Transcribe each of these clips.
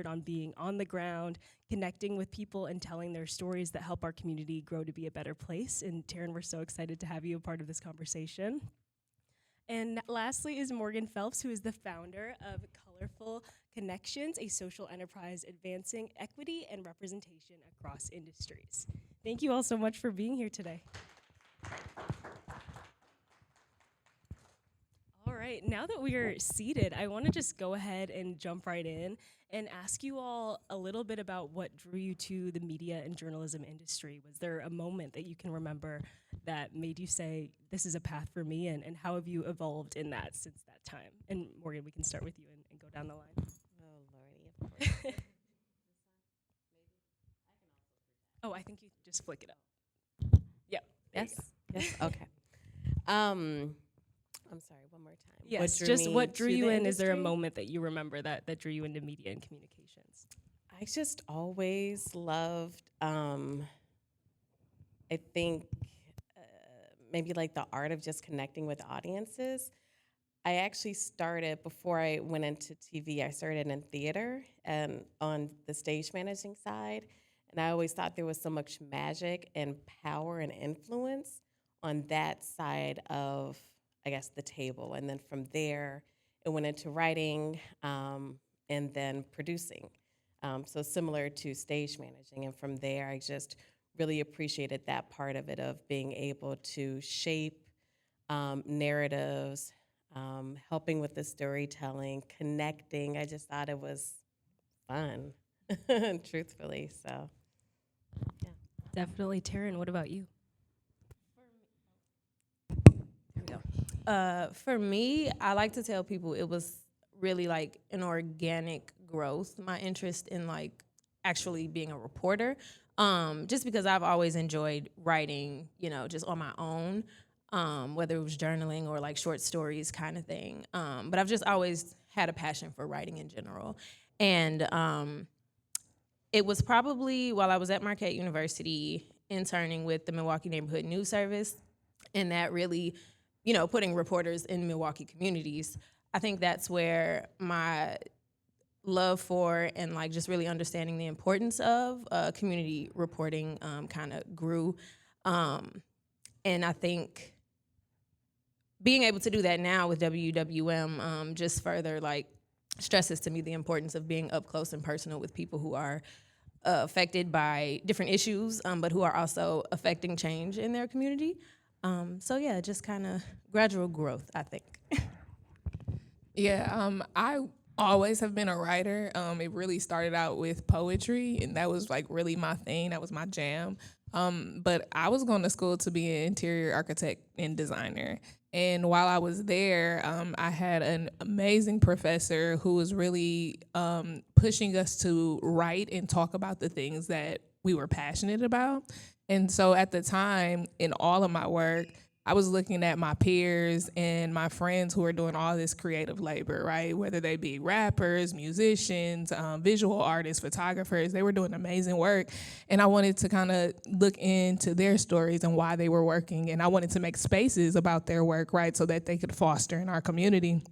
on being on the ground, connecting with people, and telling their stories that help our community grow to be a better place. And Taryn, we're so excited to have you a part of this conversation. And lastly is Morgan Phelps, who is the founder of Colorful Connections, a social enterprise advancing equity and representation across industries. Thank you all so much for being here today. All right, now that we are seated, I want to just go ahead and jump right in and ask you all a little bit about what drew you to the media and journalism industry. Was there a moment that you can remember that made you say, this is a path for me, and how have you evolved in that since that time? And Morgan, we can start with you and go down the line. Oh, Lordy, of course. Oh, I think you just flick it up. Yep. Yes. Yes. Okay. I'm sorry. One more time. Yes. What drew you in? Is there a moment that you remember that drew you into media and communications? I just always loved. I think maybe like the art of just connecting with audiences. I actually started before I went into TV. I started in theater and on the stage managing side. And I always thought there was so much magic and power and influence on that side of, I guess, the table. And then from there, it went into writing and then producing. So similar to stage managing. And from there, I just really appreciated that part of it, of being able to shape narratives, helping with the storytelling, connecting. I just thought it was fun, truthfully. So, yeah. Definitely. Taryn, what about you? For me, I like to tell people it was really like an organic growth, my interest in like actually being a reporter, just because I've always enjoyed writing, just on my own, whether it was journaling or like short stories kind of thing. But I've just always had a passion for writing in general. And it was probably while I was at Marquette University interning with the Milwaukee Neighborhood News Service, and that really, putting reporters in Milwaukee communities. I think that's where my love for and like just really understanding the importance of community reporting kind of grew. And I think being able to do that now with WWM just further like stresses to me the importance of being up close and personal with people who are affected by different issues, but who are also affecting change in their community. So yeah, just kind of gradual growth, I think. Yeah, I always have been a writer. It really started out with poetry, and that was like really my thing. That was my jam. But I was going to school to be an interior architect and designer. And while I was there, I had an amazing professor who was really pushing us to write and talk about the things that we were passionate about. And so at the time, in all of my work, I was looking at my peers and my friends who are doing all this creative labor, right? Whether they be rappers, musicians, visual artists, photographers, they were doing amazing work. And I wanted to kind of look into their stories and why they were working. And I wanted to make spaces about their work, right? So that they could foster in our community.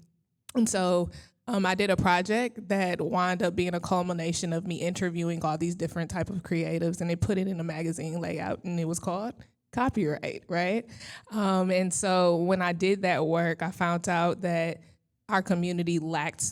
And so I did a project that wound up being a culmination of me interviewing all these different type of creatives, and they put it in a magazine layout, and it was called Copyright, right? And so when I did that work, I found out that our community lacked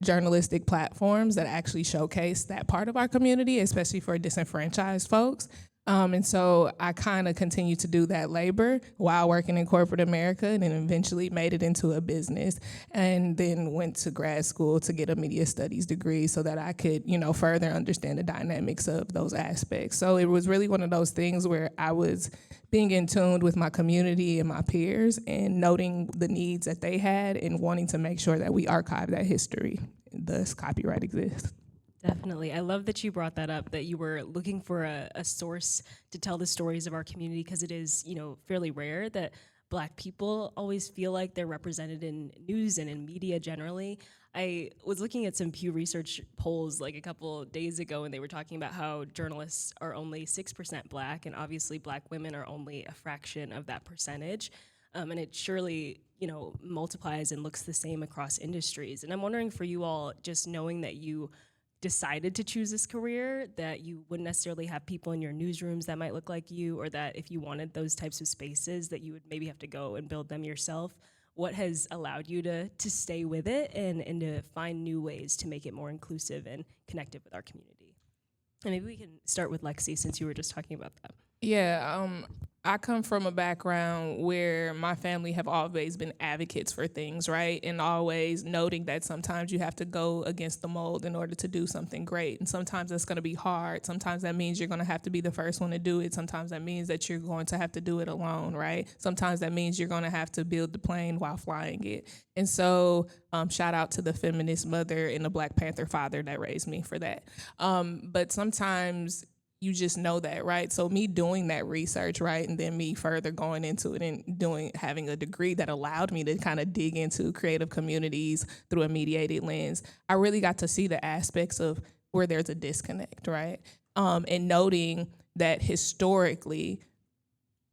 journalistic platforms that actually showcase that part of our community, especially for disenfranchised folks. And so I kind of continued to do that labor while working in corporate America, and then eventually made it into a business, and then went to grad school to get a media studies degree so that I could, further understand the dynamics of those aspects. So it was really one of those things where I was being in tune with my community and my peers and noting the needs that they had and wanting to make sure that we archive that history. Thus, copyright exists. Definitely. I love that you brought that up, that you were looking for a source to tell the stories of our community, because it is, fairly rare that Black people always feel like they're represented in news and in media generally. I was looking at some Pew Research polls like a couple days ago, and they were talking about how journalists are only 6% Black, and obviously Black women are only a fraction of that percentage. And it surely, multiplies and looks the same across industries. And I'm wondering for you all, just knowing that you decided to choose this career, that you wouldn't necessarily have people in your newsrooms that might look like you, or that if you wanted those types of spaces that you would maybe have to go and build them yourself? What has allowed you to stay with it and to find new ways to make it more inclusive and connected with our community? And maybe we can start with Lexi, since you were just talking about that. Yeah, I come from a background where my family have always been advocates for things, right? And always noting that sometimes you have to go against the mold in order to do something great. And sometimes that's going to be hard. Sometimes that means you're going to have to be the first one to do it. Sometimes that means that you're going to have to do it alone, right? Sometimes that means you're going to have to build the plane while flying it. And so shout out to the feminist mother and the Black Panther father that raised me for that. But sometimes you just know that, right? So me doing that research, right, and then me further going into it and having a degree that allowed me to kind of dig into creative communities through a mediated lens, I really got to see the aspects of where there's a disconnect, right? And noting that historically,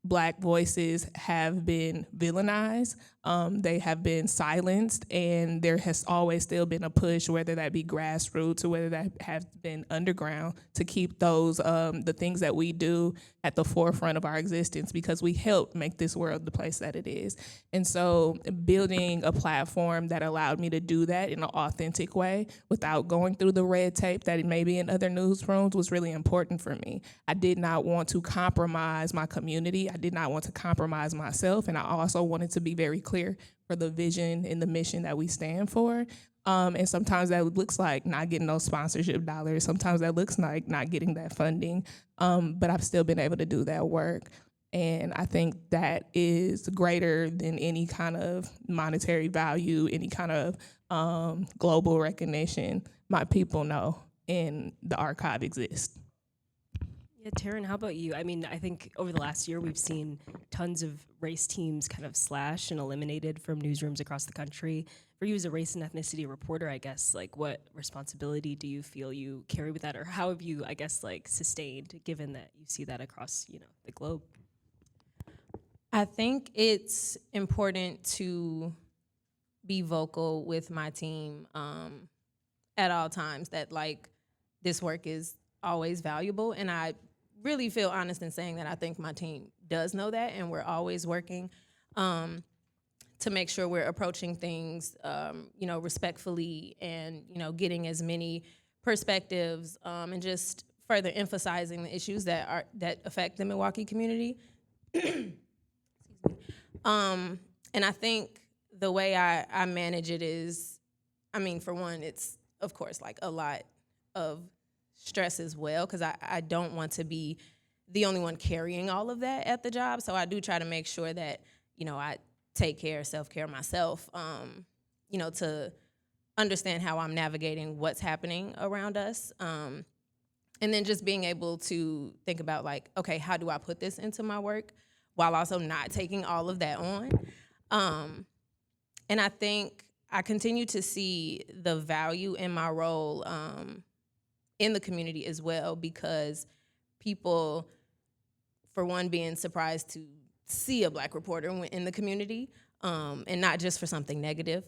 Black voices have been villainized, they have been silenced, and there has always still been a push, whether that be grassroots or whether that has been underground, to keep those, the things that we do at the forefront of our existence, because we help make this world the place that it is. And so building a platform that allowed me to do that in an authentic way without going through the red tape that it may be in other newsrooms was really important for me. I did not want to compromise my community. I did not want to compromise myself. And I also wanted to be very clear for the vision and the mission that we stand for. And sometimes that looks like not getting those sponsorship dollars. Sometimes that looks like not getting that funding. But I've still been able to do that work. And I think that is greater than any kind of monetary value, any kind of global recognition. My people know, and the archive exists. Yeah, Taryn, how about you? I mean, I think over the last year, we've seen tons of race teams kind of slashed and eliminated from newsrooms across the country. For you as a race and ethnicity reporter, I guess, like, what responsibility do you feel you carry with that? Or how have you, I guess, like, sustained, given that you see that across, the globe? I think it's important to be vocal with my team at all times, that, like, this work is always valuable. And I really feel honest in saying that I think my team does know that, and we're always working to make sure we're approaching things, respectfully, and, getting as many perspectives, and just further emphasizing the issues that affect the Milwaukee community. And I think the way I manage it is, I mean, for one, it's, of course, like, a lot of stress as well, because I don't want to be the only one carrying all of that at the job. So I do try to make sure that, I take self-care myself, to understand how I'm navigating what's happening around us. And then just being able to think about, like, okay, how do I put this into my work while also not taking all of that on? And I think I continue to see the value in my role in the community as well, because people, for one, being surprised to see a Black reporter in the community, and not just for something negative.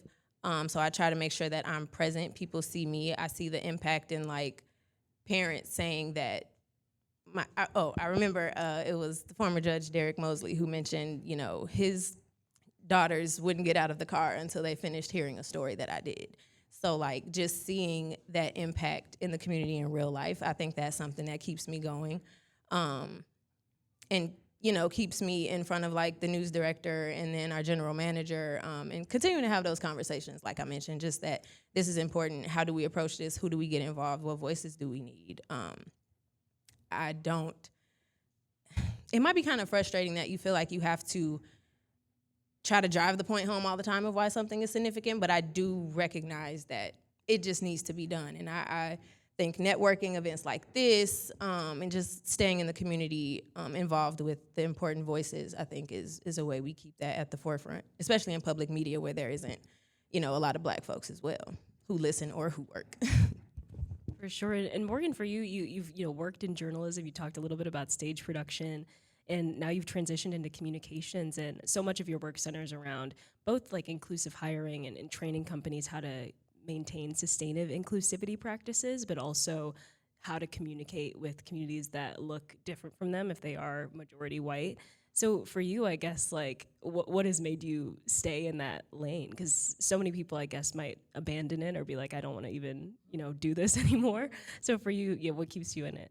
So I try to make sure that I'm present. People see me. I see the impact in, like, parents saying that, I remember it was the former Judge Derek Mosley who mentioned, his daughters wouldn't get out of the car until they finished hearing a story that I did. So, like, just seeing that impact in the community in real life, I think that's something that keeps me going, and, keeps me in front of, like, the news director and then our general manager, and continuing to have those conversations, like I mentioned, just that this is important. How do we approach this? Who do we get involved? What voices do we need? It might be kind of frustrating that you feel like you have to try to drive the point home all the time of why something is significant, but I do recognize that it just needs to be done. And I think networking events like this, and just staying in the community, involved with the important voices, I think is a way we keep that at the forefront, especially in public media where there isn't, a lot of Black folks as well who listen or who work. For sure. And Morgan, for you, you've worked in journalism. You talked a little bit about stage production, and now you've transitioned into communications. And so much of your work centers around both, like, inclusive hiring and training companies how to maintain sustainable inclusivity practices, but also how to communicate with communities that look different from them if they are majority white. So for you, I guess, like, what has made you stay in that lane? Because so many people, I guess, might abandon it or be like, I don't want to even, do this anymore. So for you, yeah, what keeps you in it?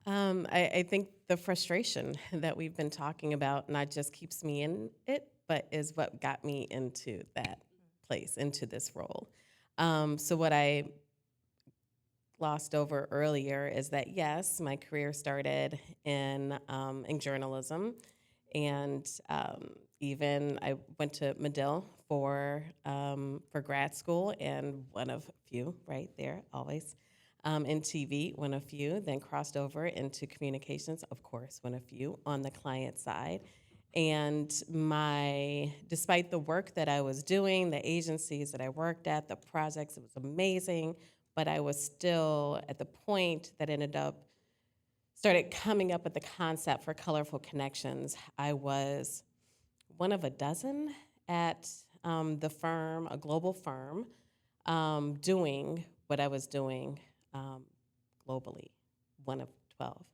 I think the frustration that we've been talking about not just keeps me in it, but is what got me into that place, into this role. So what I glossed over earlier is that yes, my career started in journalism, and even I went to Medill for grad school, and one of few right there always. In TV, one of few, then crossed over into communications, of course, one of few on the client side. And despite the work that I was doing, the agencies that I worked at, the projects, it was amazing, but I was still at the point that started coming up with the concept for Colorful Connections. I was one of a dozen at the firm, a global firm, doing what I was doing globally, one of 12.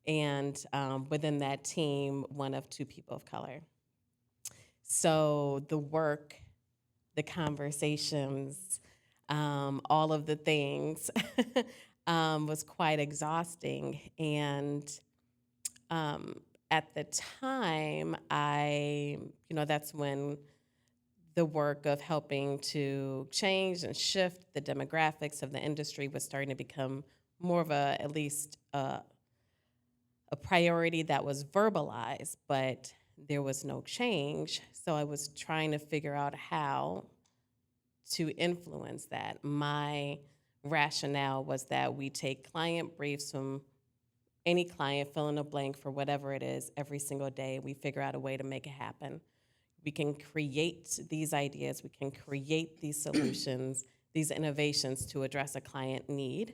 And within that team, one of 2 people of color. So the work, the conversations, all of the things was quite exhausting. And at the time, that's when the work of helping to change and shift the demographics of the industry was starting to become more of at least a priority that was verbalized, but there was no change. So I was trying to figure out how to influence that. My rationale was that we take client briefs from any client, fill in a blank for whatever it is every single day. We figure out a way to make it happen. We can create these ideas, we can create these solutions, these innovations to address a client need.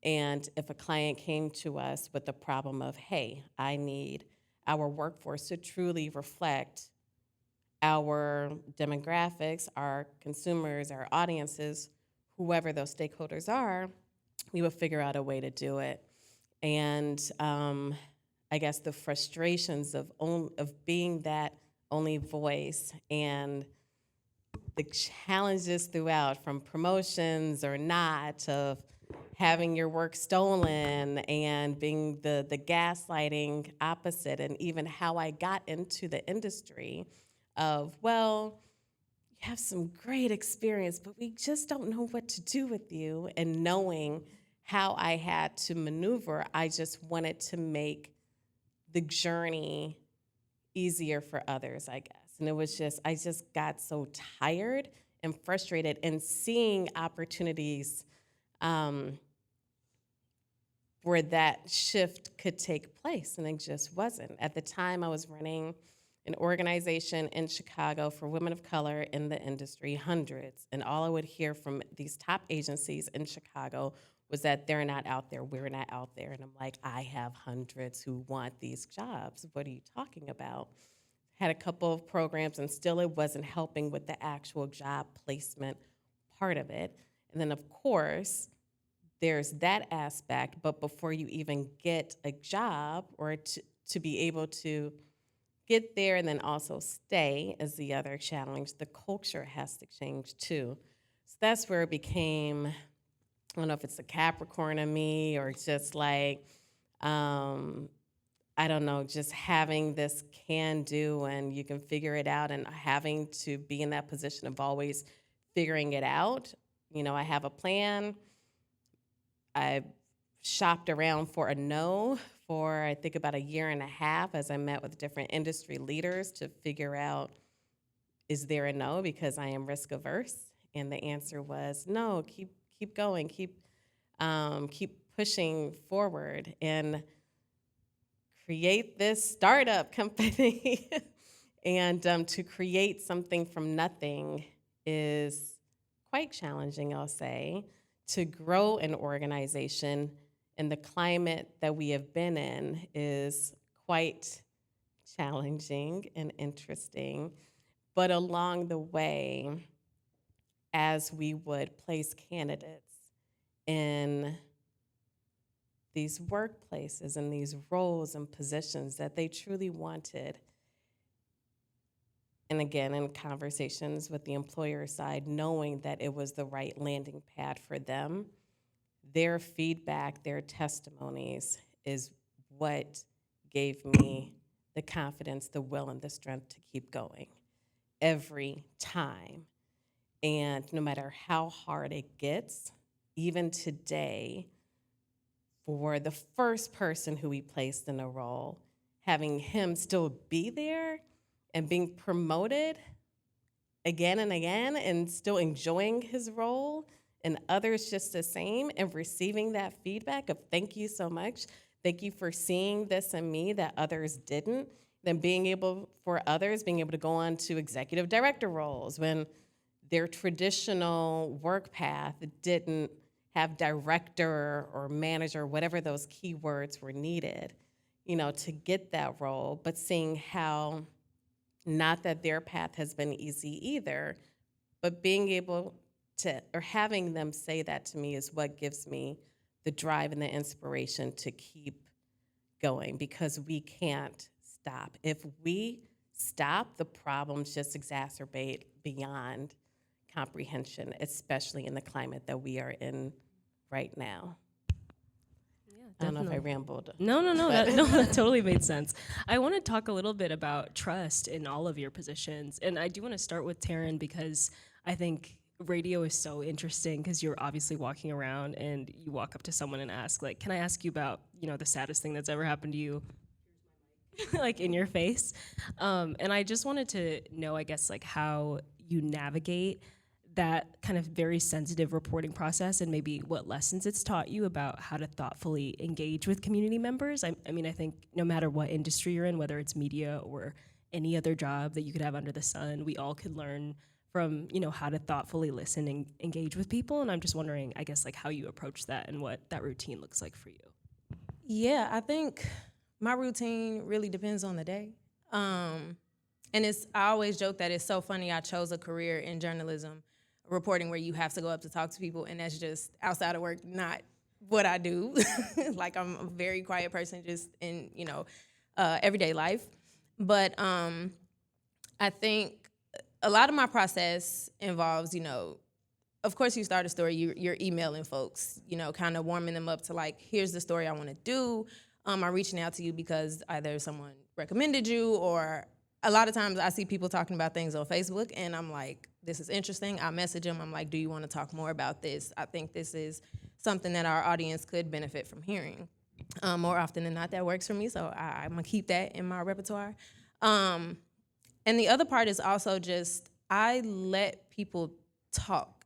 And if a client came to us with the problem of, hey, I need our workforce to truly reflect our demographics, our consumers, our audiences, whoever those stakeholders are, we would figure out a way to do it. And I guess the frustrations of being that only voice and the challenges throughout, from promotions or not, of having your work stolen and being the gaslighting opposite, and even how I got into the industry of, well, you have some great experience, but we just don't know what to do with you. And knowing how I had to maneuver, I just wanted to make the journey easier for others, I guess. And it was I just got so tired and frustrated in seeing opportunities where that shift could take place, and it just wasn't. At the time, I was running an organization in Chicago for women of color in the industry, hundreds, and all I would hear from these top agencies in Chicago was that they're not out there, we're not out there. And I'm like, I have hundreds who want these jobs. What are you talking about? Had a couple of programs, and still it wasn't helping with the actual job placement part of it. And then, of course, there's that aspect, but before you even get a job, or to be able to get there and then also stay is the other challenge. The culture has to change too. So that's where it became, I don't know if it's a Capricorn in me or just like, I don't know, just having this can do and you can figure it out, and having to be in that position of always figuring it out. I have a plan. I shopped around for a no for, I think, about a year and a half as I met with different industry leaders to figure out, is there a no, because I am risk averse? And the answer was no, keep going, keep pushing forward and create this startup company. And to create something from nothing is quite challenging, I'll say. To grow an organization in the climate that we have been in is quite challenging and interesting. But along the way, as we would place candidates in these workplaces and these roles and positions that they truly wanted. And again, in conversations with the employer side, knowing that it was the right landing pad for them, their feedback, their testimonies is what gave me the confidence, the will, and the strength to keep going every time. And no matter how hard it gets, even today, for the first person who we placed in a role, having him still be there and being promoted again and again and still enjoying his role, and others just the same, and receiving that feedback of thank you so much, thank you for seeing this in me that others didn't, then being able to go on to executive director roles when their traditional work path didn't have director or manager, whatever those key words were needed, to get that role, but seeing how, not that their path has been easy either, but being able to, or having them say that to me is what gives me the drive and the inspiration to keep going, because we can't stop. If we stop, the problems just exacerbate beyond comprehension, especially in the climate that we are in right now. I don't know if I rambled. No, that totally made sense. I want to talk a little bit about trust in all of your positions. And I do want to start with Taryn, because I think radio is so interesting, because you're obviously walking around and you walk up to someone and ask, like, can I ask you about, the saddest thing that's ever happened to you? Like in your face. And I just wanted to know, I guess, like how you navigate that kind of very sensitive reporting process, and maybe what lessons it's taught you about how to thoughtfully engage with community members. I mean, I think no matter what industry you're in, whether it's media or any other job that you could have under the sun, we all could learn from, how to thoughtfully listen and engage with people. And I'm just wondering, I guess, like how you approach that and what that routine looks like for you. Yeah, I think my routine really depends on the day. And I always joke that it's so funny I chose a career in journalism, reporting, where you have to go up to talk to people, and that's just outside of work, not what I do. Like, I'm a very quiet person just in, everyday life. But I think a lot of my process involves, of course you start a story, you're emailing folks, kind of warming them up to, like, here's the story I want to do. I'm reaching out to you because either someone recommended you, or a lot of times I see people talking about things on Facebook, and I'm like, this is interesting. I message them. I'm like, do you want to talk more about this? I think this is something that our audience could benefit from hearing. More often than not, that works for me, so I'm going to keep that in my repertoire. And the other part is also just I let people talk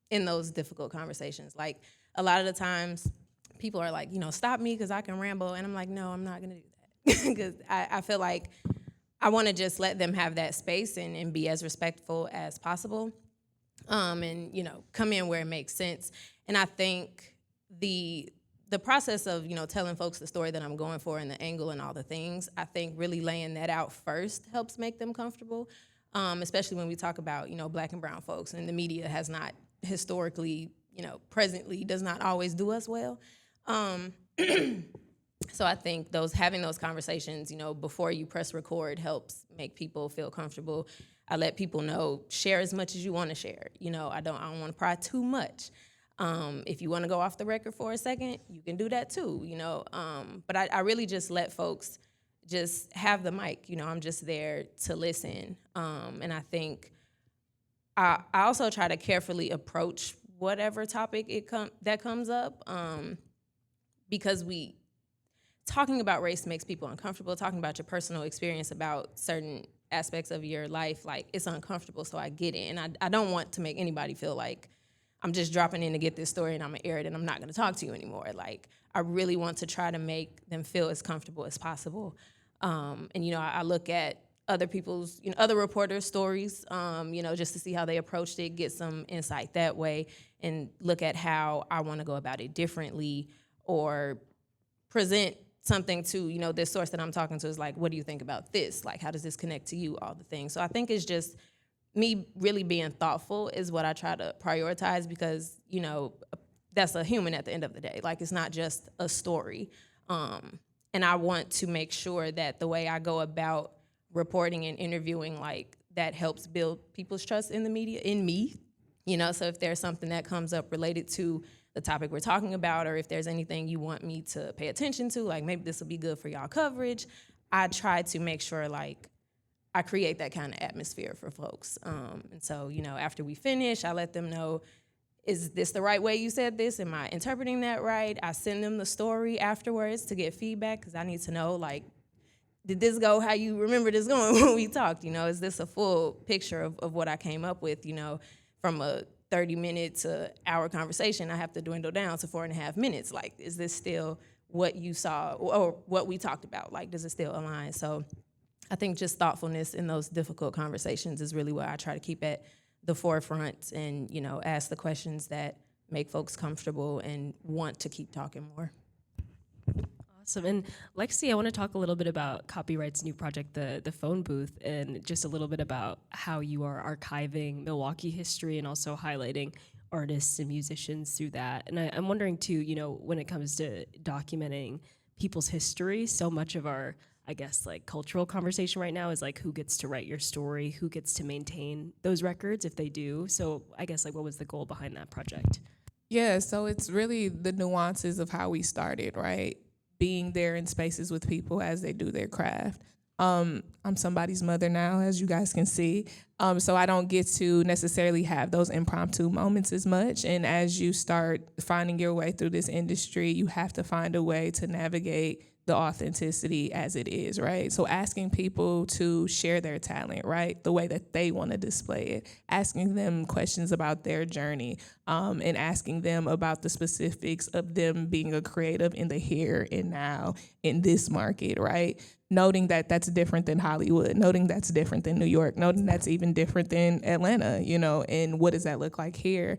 in those difficult conversations. Like, a lot of the times people are like, stop me because I can ramble. And I'm like, no, I'm not going to do that, because I feel like I want to just let them have that space and be as respectful as possible, and come in where it makes sense. And I think the process of telling folks the story that I'm going for and the angle and all the things, I think really laying that out first helps make them comfortable, especially when we talk about Black and brown folks, and the media has not historically, presently does not always do us well. So I think having those conversations, before you press record helps make people feel comfortable. I let people know, share as much as you want to share. I don't want to pry too much. If you want to go off the record for a second, you can do that too, But I really just let folks just have the mic. I'm just there to listen. And I think I also try to carefully approach whatever topic that comes up, because talking about race makes people uncomfortable. Talking about your personal experience about certain aspects of your life, like, it's uncomfortable, so I get it. And I don't want to make anybody feel like I'm just dropping in to get this story and I'm gonna air it and I'm not gonna talk to you anymore. Like, I really want to try to make them feel as comfortable as possible. And I look at other people's, other reporters' stories, just to see how they approached it, get some insight that way, and look at how I want to go about it differently, or present something to, this source that I'm talking to is like, what do you think about this? Like, how does this connect to you? All the things. So I think it's just me really being thoughtful is what I try to prioritize because, that's a human at the end of the day. Like, it's not just a story. And I want to make sure that the way I go about reporting and interviewing, like, that helps build people's trust in the media, in me. So if there's something that comes up related to the topic we're talking about, or if there's anything you want me to pay attention to, like maybe this will be good for y'all coverage, I try to make sure, like, I create that kind of atmosphere for folks. And so, after we finish, I let them know, is this the right way you said this? Am I interpreting that right? I send them the story afterwards to get feedback because I need to know, like, did this go how you remember this going when we talked? Is this a full picture of what I came up with? From a 30-minute to hour conversation, I have to dwindle down to 4.5 minutes. Like, is this still what you saw or what we talked about? Like, does it still align? So I think just thoughtfulness in those difficult conversations is really what I try to keep at the forefront and, ask the questions that make folks comfortable and want to keep talking more. Awesome. And Lexi, I want to talk a little bit about Copyright's new project, the phone booth, and just a little bit about how you are archiving Milwaukee history and also highlighting artists and musicians through that. And I'm wondering too, when it comes to documenting people's history, so much of our, I guess, like cultural conversation right now is like, who gets to write your story, who gets to maintain those records if they do. So I guess, like, what was the goal behind that project? Yeah, so it's really the nuances of how we started, right? Being there in spaces with people as they do their craft. I'm somebody's mother now, as you guys can see. So I don't get to necessarily have those impromptu moments as much. And as you start finding your way through this industry, you have to find a way to navigate the authenticity as it is, right? So asking people to share their talent, right? The way that they want to display it, asking them questions about their journey, and asking them about the specifics of them being a creative in the here and now in this market, right? Noting that that's different than Hollywood, noting that's different than New York, noting that's even different than Atlanta, and what does that look like here?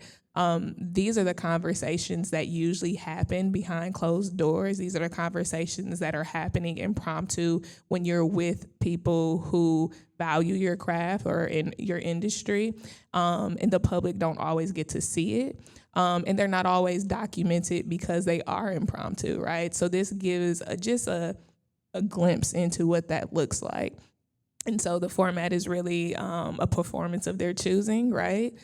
These are the conversations that usually happen behind closed doors. These are the conversations that are happening impromptu when you're with people who value your craft or in your industry, and the public don't always get to see it. And they're not always documented because they are impromptu, right? So this gives just a glimpse into what that looks like. And so the format is really a performance of their choosing, right?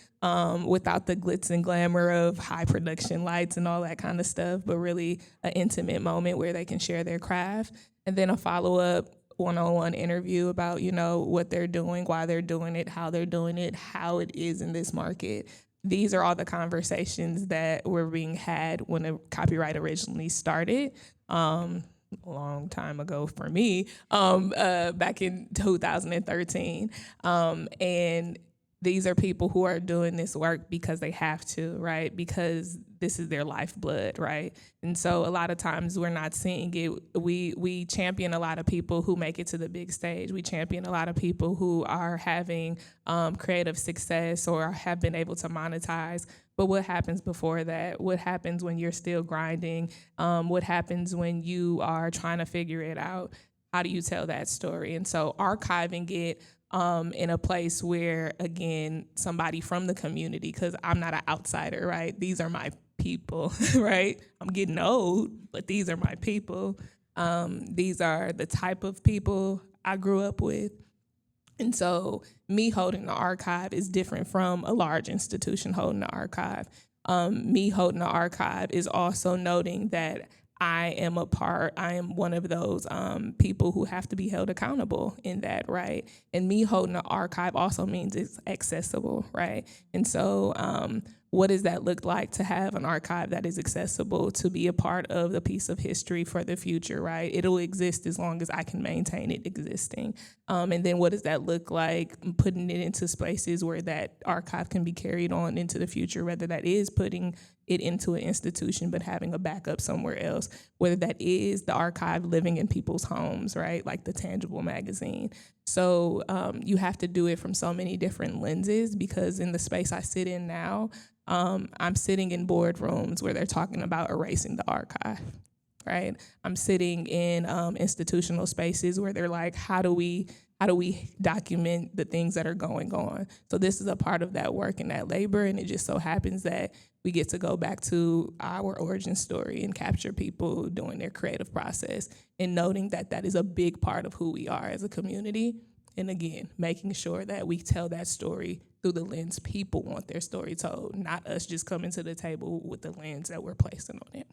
Without the glitz and glamour of high production lights and all that kind of stuff, but really an intimate moment where they can share their craft. And then a follow-up one-on-one interview about, what they're doing, why they're doing it, how it is in this market. These are all the conversations that were being had when the copyright originally started. A long time ago for me, back in 2013. And these are people who are doing this work because they have to, right? Because this is their lifeblood, right? And so a lot of times we're not seeing it. We champion a lot of people who make it to the big stage. We champion a lot of people who are having creative success or have been able to monetize. But what happens before that? What happens when you're still grinding? What happens when you are trying to figure it out? How do you tell that story? And so archiving it in a place where, again, somebody from the community, because I'm not an outsider, right? These are my people, right? I'm getting old, but these are my people. These are the type of people I grew up with. And so me holding the archive is different from a large institution holding the archive. Me holding the archive is also noting that I am one of those people who have to be held accountable in that, right? And me holding the archive also means it's accessible, right? And so what does that look like to have an archive that is accessible, to be a part of the piece of history for the future, right? It'll exist as long as I can maintain it existing. And then what does that look like, putting it into spaces where that archive can be carried on into the future, whether that is putting it into an institution but having a backup somewhere else, whether that is the archive living in people's homes, right, like the Tangible magazine. So you have to do it from so many different lenses, because in the space I sit in now, I'm sitting in boardrooms where they're talking about erasing the archive, right? I'm sitting in institutional spaces where they're like, how do we how do we document the things that are going on? So this is a part of that work and that labor, and it just so happens that we get to go back to our origin story and capture people doing their creative process and noting that that is a big part of who we are as a community. And again, making sure that we tell that story through the lens people want their story told, not us just coming to the table with the lens that we're placing on it.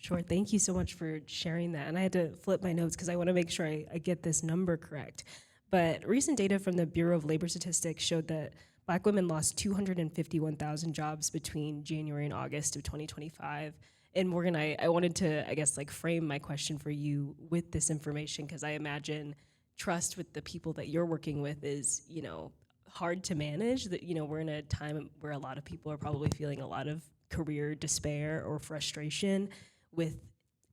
Sure. Thank you so much for sharing that. And I had to flip my notes because I want to make sure I get this number correct. But recent data from the Bureau of Labor Statistics showed that Black women lost 251,000 jobs between January and August of 2025. And Morgan, I wanted to, I guess, like frame my question for you with this information, because I imagine trust with the people that you're working with is, you know, hard to manage. That, you know, we're in a time where a lot of people are probably feeling a lot of career despair or frustration with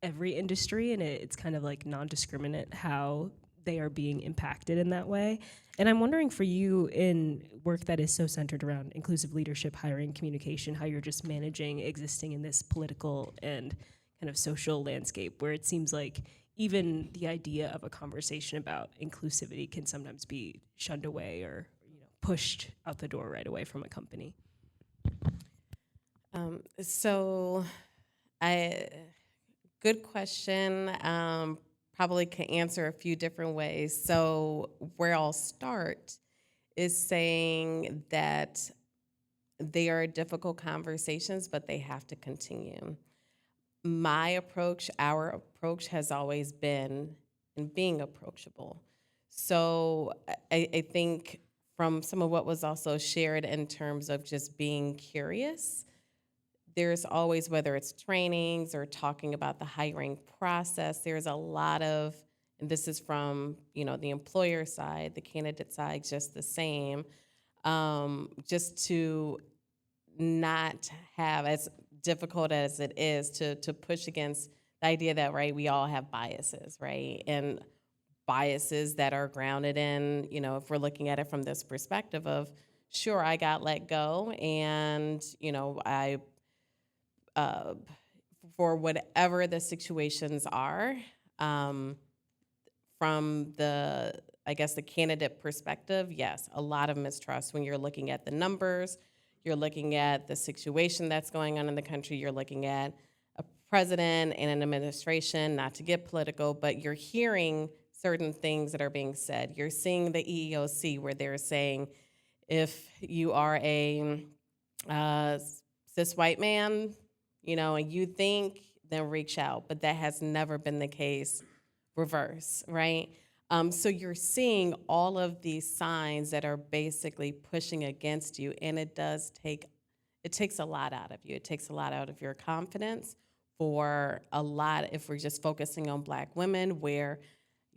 every industry, and it's kind of like non-discriminate how they are being impacted in that way. And I'm wondering for you, in work that is so centered around inclusive leadership, hiring, communication, how you're just managing existing in this political and kind of social landscape where it seems like even the idea of a conversation about inclusivity can sometimes be shunned away or, you know, pushed out the door right away from a company. Good question. Probably can answer a few different ways. So where I'll start is saying that they are difficult conversations, but they have to continue. My approach, our approach has always been in being approachable. So I think from some of what was also shared in terms of just being curious, there's always, whether it's trainings or talking about the hiring process, there's a lot of, and this is from, you know, the employer side, the candidate side, just the same, just to not have, as difficult as it is, to push against the idea that, right, we all have biases, right? And biases that are grounded in, you know, if we're looking at it from this perspective of, sure, I got let go and, you know, for whatever the situations are, from the, I guess, the candidate perspective, yes, a lot of mistrust when you're looking at the numbers, you're looking at the situation that's going on in the country, you're looking at a president and an administration, not to get political, but you're hearing certain things that are being said. You're seeing the EEOC where they're saying, if you are a cis white man, you know, and you think, then reach out. But that has never been the case reverse, right? So you're seeing all of these signs that are basically pushing against you, and it takes a lot out of you. It takes a lot out of your confidence for a lot, if we're just focusing on Black women, where,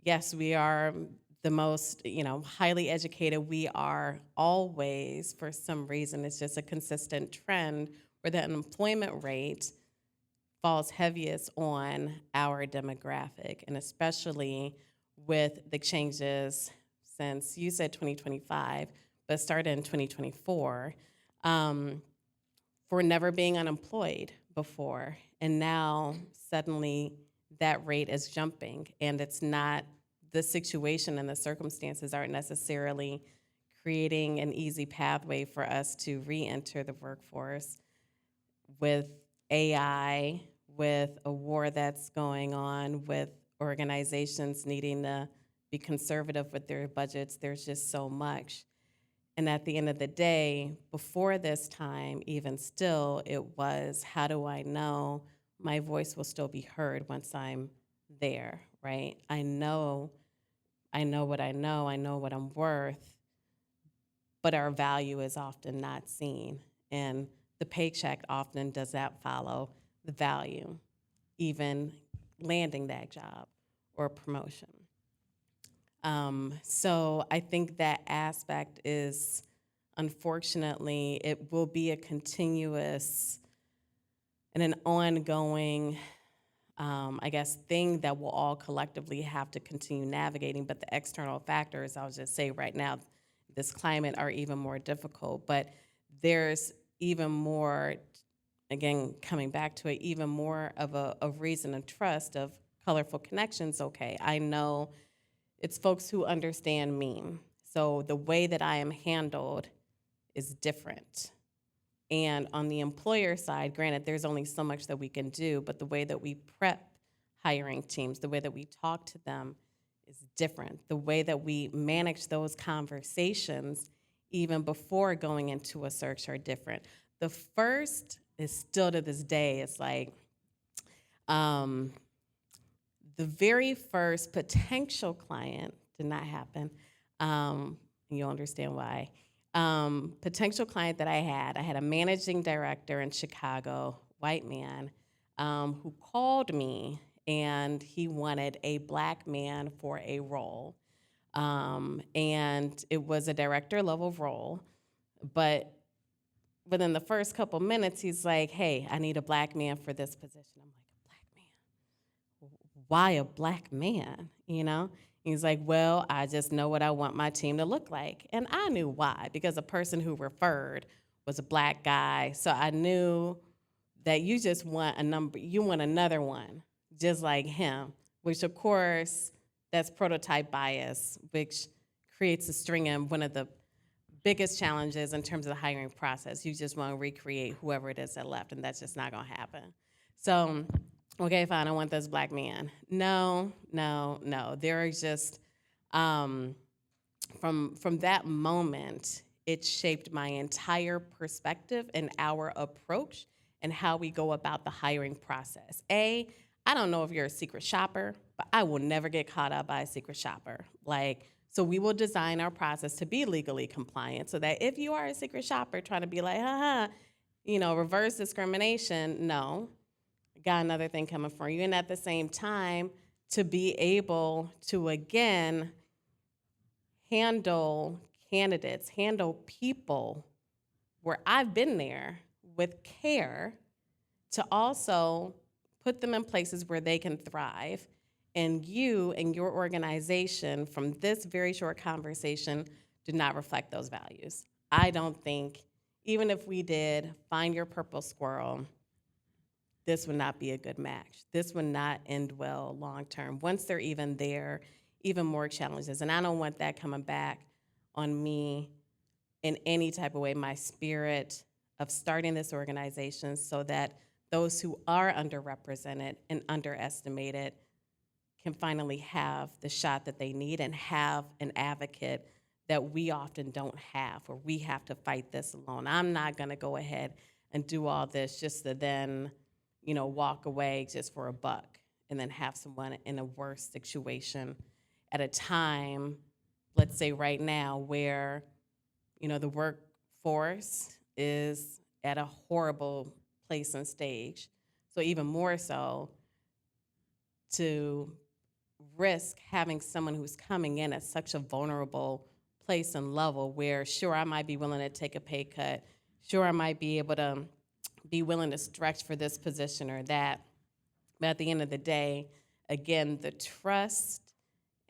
yes, we are the most, you know, highly educated. We are always, for some reason, it's just a consistent trend where the unemployment rate falls heaviest on our demographic, and especially with the changes since you said 2025, but started in 2024, for never being unemployed before. And now suddenly that rate is jumping, and it's not, the situation and the circumstances aren't necessarily creating an easy pathway for us to re-enter the workforce. With AI, with a war that's going on, with organizations needing to be conservative with their budgets, there's just so much. And at the end of the day, before this time, even still, it was, how do I know my voice will still be heard once I'm there, right? I know what I know what I'm worth, but our value is often not seen. And the paycheck often does not follow the value, even landing that job or promotion. So I think that aspect is, unfortunately, it will be a continuous and an ongoing, I guess, thing that we'll all collectively have to continue navigating. But the external factors, I'll just say right now, this climate are even more difficult. But there's even more, again, coming back to it, even more of a reason and trust of colorful connections. Okay, I know It's folks who understand me. So the way that I am handled is different. And on the employer side, granted, there's only so much that we can do, but the way that we prep hiring teams, the way that we talk to them is different. The way that we manage those conversations, even before going into a search, are different. The first is still to this day, it's like the very first potential client did not happen. And you'll understand why. Potential client that I had a managing director in Chicago, white man, who called me, and he wanted a black man for a role. And it was a director level role, but within the first couple minutes, he's like, hey, I need a black man for this position. I'm like, a black man? Why a black man, you know? He's like, well, I just know what I want my team to look like. And I knew why, because a person who referred was a black guy. So I knew that you just want you want another one, just like him, which of course, that's prototype bias, which creates a string and one of the biggest challenges in terms of the hiring process. You just want to recreate whoever it is that left, and that's just not gonna happen. So, okay, fine, I want this black man. No. There are just, from that moment, it shaped my entire perspective and our approach and how we go about the hiring process. I don't know if you're a secret shopper, but I will never get caught up by a secret shopper. So we will design our process to be legally compliant so that if you are a secret shopper trying to be like, reverse discrimination, no, got another thing coming for you. And at the same time, to be able to, again, handle candidates, handle people where I've been there with care, to also put them in places where they can thrive. And you and your organization, from this very short conversation, do not reflect those values. I don't think, even if we did find your purple squirrel, this would not be a good match. This would not end well long term. Once they're even there, even more challenges. And I don't want that coming back on me in any type of way. My spirit of starting this organization so that those who are underrepresented and underestimated can finally have the shot that they need and have an advocate that we often don't have, or we have to fight this alone. I'm not gonna go ahead and do all this just to then, walk away just for a buck and then have someone in a worse situation at a time, let's say right now, where, the workforce is at a horrible place and stage. So even more so, to risk having someone who's coming in at such a vulnerable place and level where, sure, I might be willing to take a pay cut, sure, I might be able to be willing to stretch for this position or that, but at the end of the day, again, the trust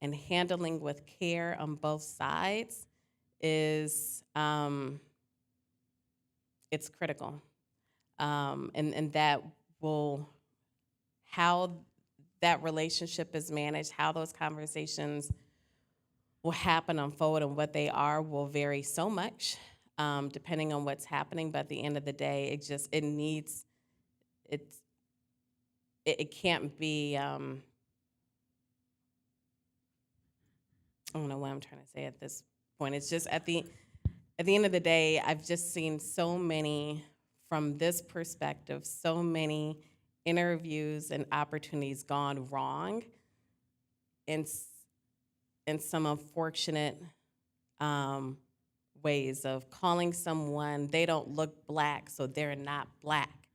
and handling with care on both sides is, it's critical. And that will, how that relationship is managed, how those conversations will happen, unfold, and what they are will vary so much, depending on what's happening. But at the end of the day, it can't be, I don't know what I'm trying to say at this point. It's just at the end of the day, I've just seen so many, from this perspective, so many interviews and opportunities gone wrong in some unfortunate ways of calling someone, they don't look black, so they're not black.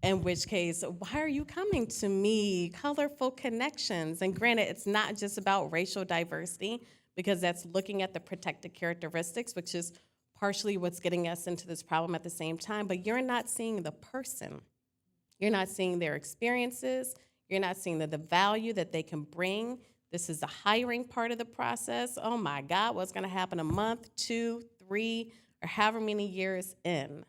In which case, why are you coming to me? Colorful connections. And granted, it's not just about racial diversity, because that's looking at the protected characteristics, which is partially what's getting us into this problem at the same time. But you're not seeing the person. You're not seeing their experiences. You're not seeing the value that they can bring. This is the hiring part of the process. Oh my God, what's gonna happen a month, 2, 3, or however many years in?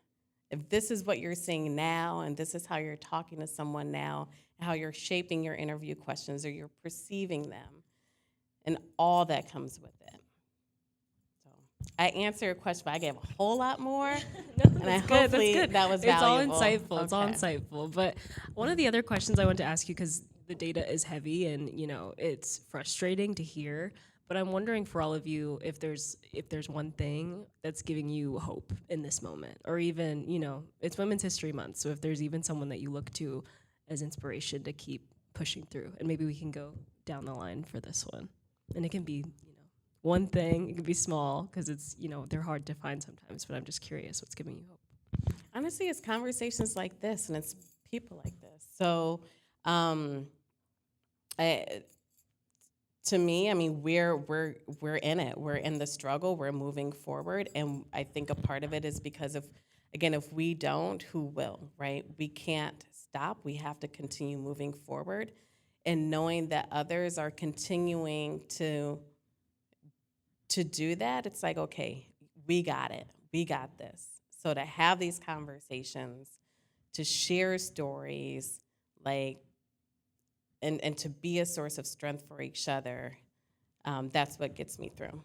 if this is what you're seeing now and this is how you're talking to someone now, how you're shaping your interview questions or you're perceiving them, and all that comes with it. So I answered your question, but I gave a whole lot more. And I hopefully that was valuable. It's all insightful. It's all Okay. insightful. But one of the other questions I want to ask you, because the data is heavy and it's frustrating to hear, but I'm wondering for all of you if there's one thing that's giving you hope in this moment, or even it's Women's History Month, so if there's even someone that you look to as inspiration to keep pushing through, and maybe we can go down the line for this one, and it can be one thing, it can be small because it's they're hard to find sometimes, but I'm just curious what's giving you hope. Honestly, it's conversations like this, and it's people like this. So, to me, I mean, we're in it. We're in the struggle. We're moving forward, and I think a part of it is because of, again, if we don't, who will, right? We can't stop. We have to continue moving forward, and knowing that others are continuing to do that, it's like, okay, we got it. We got this. So to have these conversations, to share stories, like, and to be a source of strength for each other, that's what gets me through.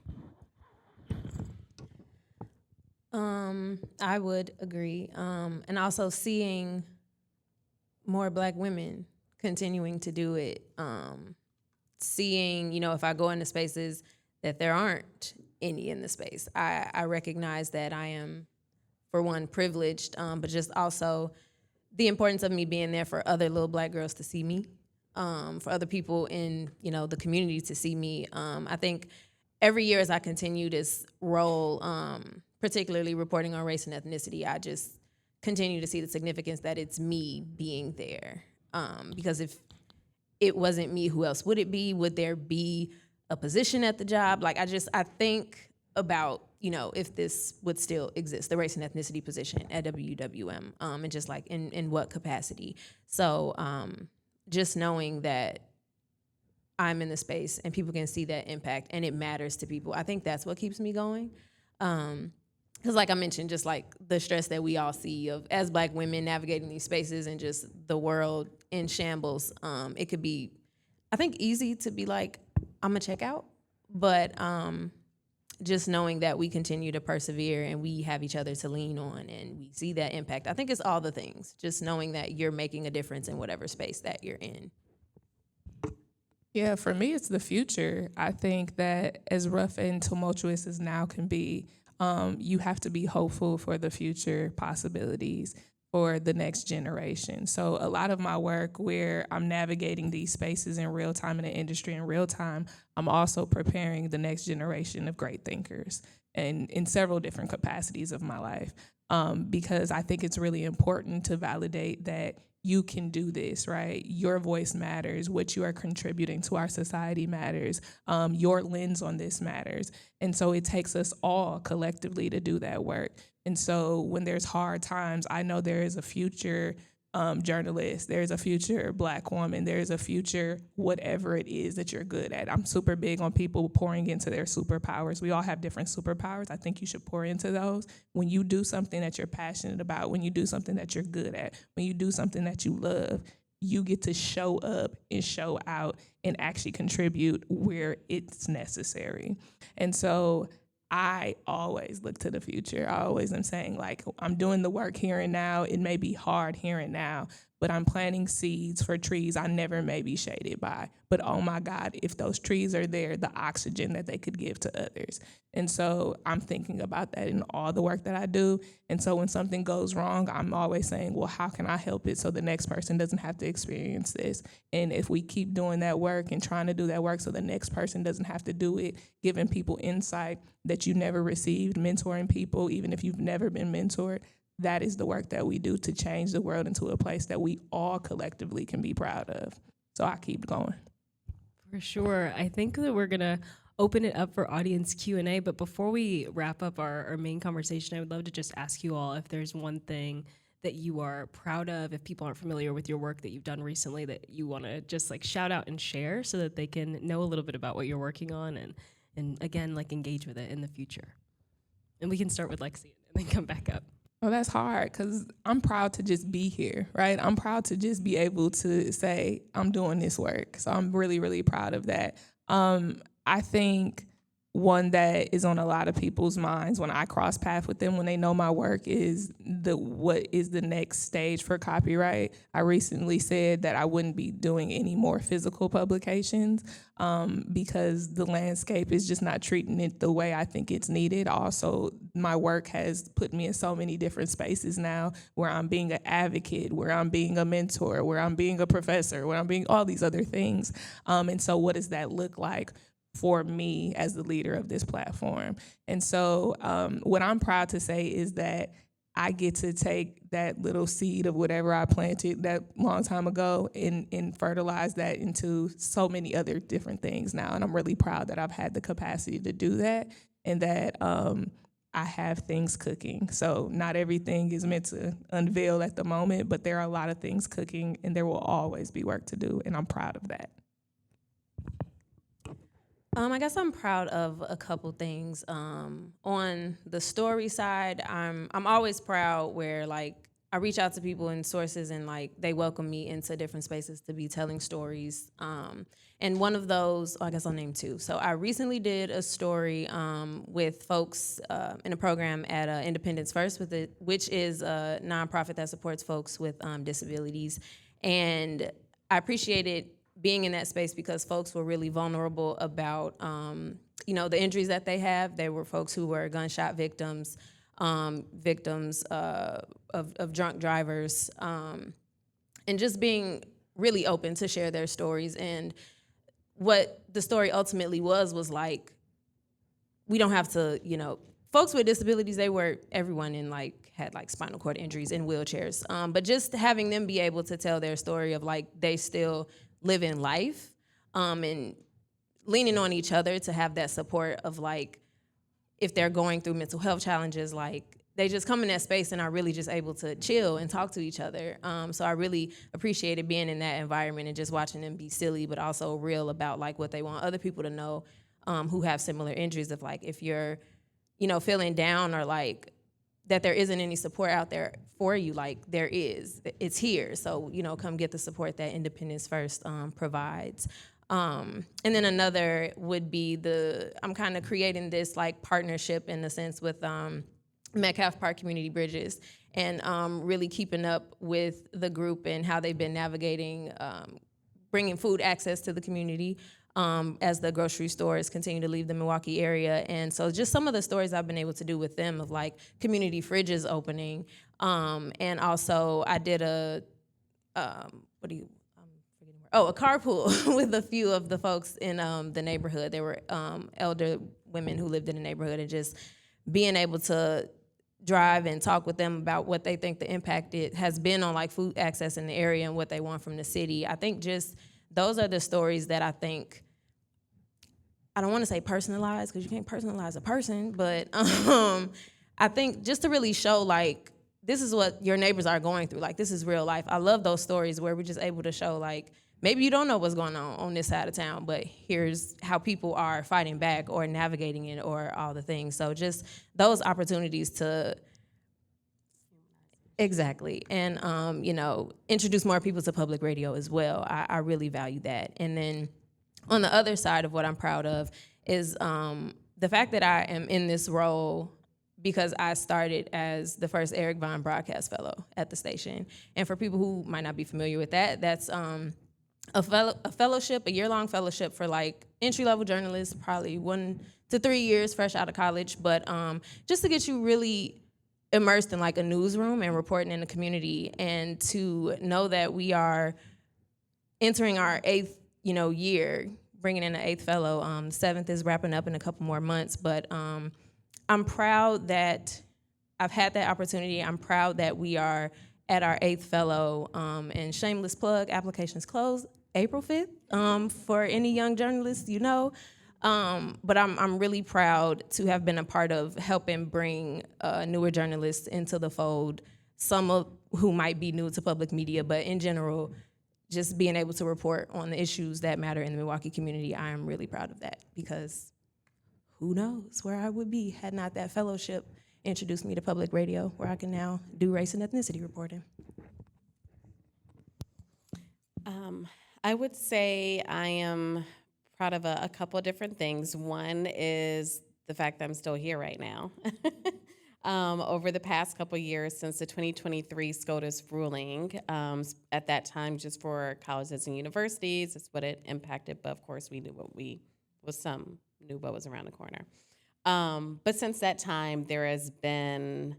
I would agree. And also seeing more Black women continuing to do it. Seeing, if I go into spaces that there aren't any in the space, I recognize that I am, for one, privileged, but just also the importance of me being there for other little Black girls to see me, for other people in, the community to see me. I think every year as I continue this role, particularly reporting on race and ethnicity, I just continue to see the significance that it's me being there. Because if it wasn't me, who else would it be? Would there be a position at the job? Like, I think about, if this would still exist, the race and ethnicity position at WWM, and just like in what capacity. So just knowing that I'm in the space and people can see that impact and it matters to people, I think that's what keeps me going. Because like I mentioned, just like the stress that we all see of as Black women navigating these spaces and just the world in shambles, it could be, I think, easy to be like, I'm gonna check out. But just knowing that we continue to persevere and we have each other to lean on and we see that impact, I think it's all the things. Just knowing that you're making a difference in whatever space that you're in. Yeah, for me, it's the future. I think that as rough and tumultuous as now can be, you have to be hopeful for the future possibilities for the next generation. So a lot of my work where I'm navigating these spaces in real time in the industry in real time, I'm also preparing the next generation of great thinkers and in several different capacities of my life, because I think it's really important to validate that you can do this, right? Your voice matters. What you are contributing to our society matters. Your lens on this matters. And so it takes us all collectively to do that work. And so when there's hard times, I know there is a future journalist, there's a future Black woman, there's a future whatever it is that you're good at. I'm super big on people pouring into their superpowers. We all have different superpowers. I think you should pour into those. When you do something that you're passionate about, when you do something that you're good at, when you do something that you love, you get to show up and show out and actually contribute where it's necessary. And so I always look to the future. I always am saying, like, I'm doing the work here and now. It may be hard here and now, but I'm planting seeds for trees I never may be shaded by. But oh my God, if those trees are there, the oxygen that they could give to others. And so I'm thinking about that in all the work that I do. And so when something goes wrong, I'm always saying, well, how can I help it so the next person doesn't have to experience this? And if we keep doing that work and trying to do that work so the next person doesn't have to do it, giving people insight that you never received, mentoring people, even if you've never been mentored, that is the work that we do to change the world into a place that we all collectively can be proud of. So I keep going. For sure. I think that we're going to open it up for audience Q&A, but before we wrap up our main conversation, I would love to just ask you all if there's one thing that you are proud of, if people aren't familiar with your work that you've done recently, that you want to just like shout out and share so that they can know a little bit about what you're working on and again, like engage with it in the future. And we can start with Lexi and then come back up. Oh, that's hard because I'm proud to just be here, right? I'm proud to just be able to say I'm doing this work. So I'm really, really proud of that. I think one that is on a lot of people's minds when I cross paths with them when they know my work is what is the next stage for copyright. I recently said that I wouldn't be doing any more physical publications because the landscape is just not treating it the way I think it's needed. Also, my work has put me in so many different spaces now where I'm being an advocate, where I'm being a mentor, where I'm being a professor, where I'm being all these other things. And so what does that look like for me as the leader of this platform? And so what I'm proud to say is that I get to take that little seed of whatever I planted that long time ago and fertilize that into so many other different things now. And I'm really proud that I've had the capacity to do that and that I have things cooking. So not everything is meant to unveil at the moment, but there are a lot of things cooking and there will always be work to do. And I'm proud of that. I guess I'm proud of a couple things. On the story side, I'm always proud where like I reach out to people and sources and like they welcome me into different spaces to be telling stories. And one of those, I guess I'll name two. So I recently did a story with folks in a program at Independence First, which is a nonprofit that supports folks with disabilities. And I appreciated being in that space because folks were really vulnerable about, the injuries that they have. They were folks who were gunshot victims, victims of drunk drivers, and just being really open to share their stories. And what the story ultimately was like, we don't have to, folks with disabilities, everyone had like spinal cord injuries in wheelchairs. But just having them be able to tell their story of like, they still living life, and leaning on each other to have that support of like, if they're going through mental health challenges, like they just come in that space and are really just able to chill and talk to each other. So I really appreciated being in that environment and just watching them be silly, but also real about like what they want other people to know who have similar injuries of like, if you're, feeling down or like that there isn't any support out there for you, like there is, it's here. So, come get the support that Independence First provides. And then another would be I'm kind of creating this like partnership in a sense with Metcalf Park Community Bridges and really keeping up with the group and how they've been navigating bringing food access to the community as the grocery stores continue to leave the Milwaukee area. And so just some of the stories I've been able to do with them of like community fridges opening. And also I did a carpool with a few of the folks in the neighborhood. There were elder women who lived in the neighborhood, and just being able to drive and talk with them about what they think the impact it has been on like food access in the area and what they want from the city. I think just those are the stories that I think, I don't want to say personalized because you can't personalize a person, but I think just to really show like, this is what your neighbors are going through. Like, this is real life. I love those stories where we're just able to show like, maybe you don't know what's going on this side of town, but here's how people are fighting back or navigating it or all the things. So just those opportunities to, exactly, and introduce more people to public radio as well. I really value that. And then on the other side of what I'm proud of is the fact that I am in this role because I started as the first Eric Vaughn Broadcast Fellow at the station. And for people who might not be familiar with that, that's a fellowship, a year-long fellowship for like entry-level journalists, probably 1 to 3 years fresh out of college, but just to get you really immersed in like a newsroom and reporting in the community, and to know that we are entering our 8th year, bringing in an 8th fellow. 7th is wrapping up in a couple more months, but I'm proud that I've had that opportunity. I'm proud that we are at our 8th fellow, and shameless plug, applications close April 5th for any young journalists, but I'm really proud to have been a part of helping bring newer journalists into the fold, some of who might be new to public media, but in general, just being able to report on the issues that matter in the Milwaukee community. I am really proud of that, because who knows where I would be had not that fellowship introduced me to public radio, where I can now do race and ethnicity reporting. I would say I am proud of a couple of different things. One is the fact that I'm still here right now. Over the past couple of years since the 2023 SCOTUS ruling, at that time just for colleges and universities, that's what it impacted, but of course we knew some knew what was around the corner. But since that time, there has been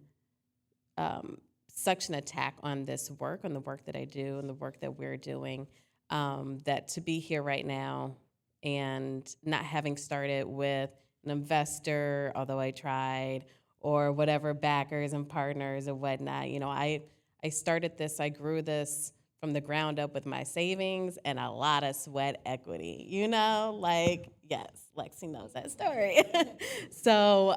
such an attack on this work, on the work that I do and the work that we're doing, that to be here right now and not having started with an investor, although I tried, or whatever backers and partners and whatnot. I started this, I grew this from the ground up with my savings and a lot of sweat equity, yes, Lexi knows that story. So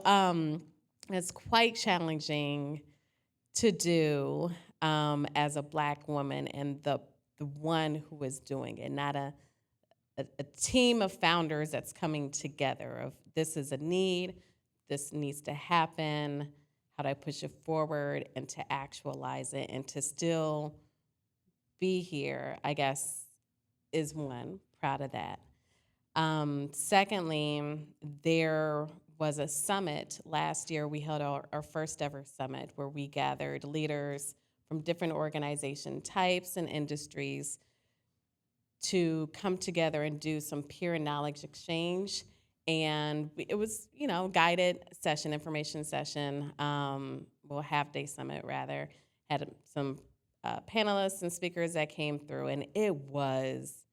it's quite challenging to do as a Black woman and the one who is doing it, not a team of founders that's coming together of this is a need, this needs to happen, how do I push it forward and to actualize it and to still be here, I guess, is one, proud of that. Secondly, there was a summit last year. We held our first ever summit where we gathered leaders from different organization types and industries to come together and do some peer knowledge exchange. And it was, guided session, information session, half-day summit rather, had some panelists and speakers that came through, and it was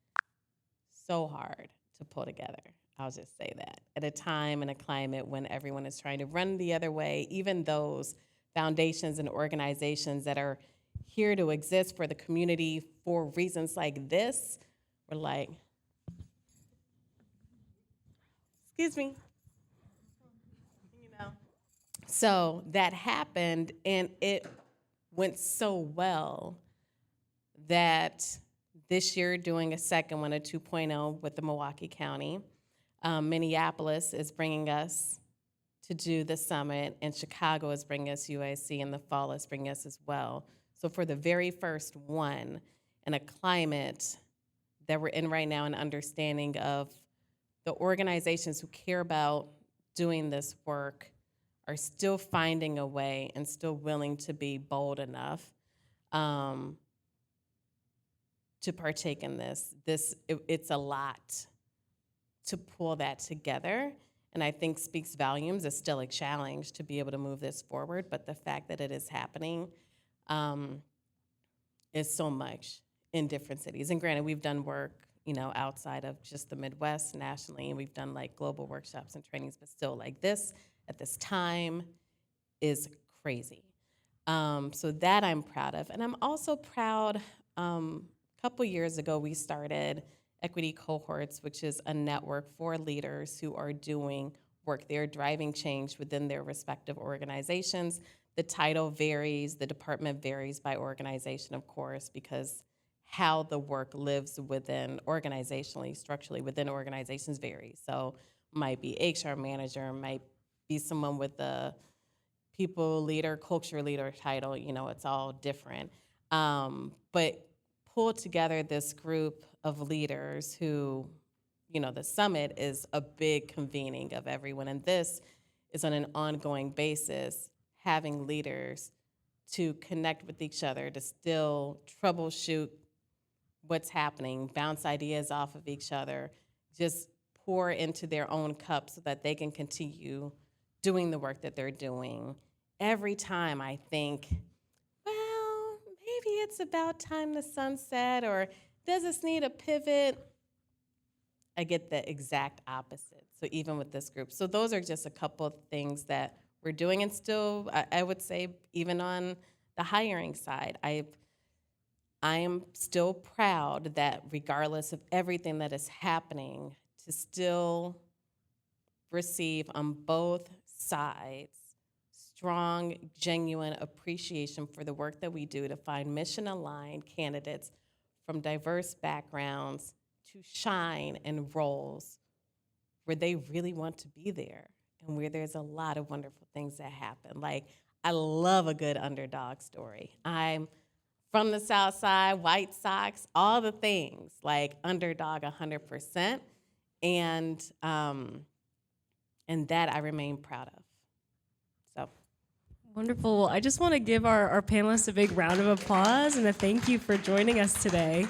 so hard to pull together. I'll just say that. At a time and a climate when everyone is trying to run the other way, even those foundations and organizations that are here to exist for the community for reasons like this, were like, excuse me, So that happened, and it went so well that this year doing a second one, a 2.0 with the Milwaukee County. Minneapolis is bringing us to do the summit, and Chicago is bringing us UIC, and the fall is bringing us as well. So for the very first one, in a climate that we're in right now, an understanding of the organizations who care about doing this work are still finding a way and still willing to be bold enough to partake in this. It's a lot to pull that together, and I think speaks volumes. It's still a challenge to be able to move this forward, but the fact that it is happening is so much in different cities. And granted, we've done work, outside of just the Midwest nationally, and we've done like global workshops and trainings, but still like this at this time is crazy. So that I'm proud of. And I'm also proud, a couple years ago, we started Equity Cohorts, which is a network for leaders who are doing work. They're driving change within their respective organizations. The title varies, the department varies by organization, of course, because how the work lives within organizationally, structurally within organizations varies. So might be HR manager, might be someone with the people leader, culture leader title, it's all different. But pull together this group of leaders who, the summit is a big convening of everyone, and this is on an ongoing basis, having leaders to connect with each other, to still troubleshoot what's happening, bounce ideas off of each other, just pour into their own cup so that they can continue doing the work that they're doing. Every time I think, well, maybe it's about time to sunset, or does this need a pivot? I get the exact opposite. So even with this group. So those are just a couple of things that we're doing. And still, I would say, even on the hiring side, I am still proud that regardless of everything that is happening, to still receive on both sides strong, genuine appreciation for the work that we do to find mission-aligned candidates from diverse backgrounds to shine in roles where they really want to be there and where there's a lot of wonderful things that happen. Like, I love a good underdog story. I'm from the South Side, White Sox, all the things, like underdog 100%. And that I remain proud of. So. Wonderful. Well, I just want to give our panelists a big round of applause and a thank you for joining us today.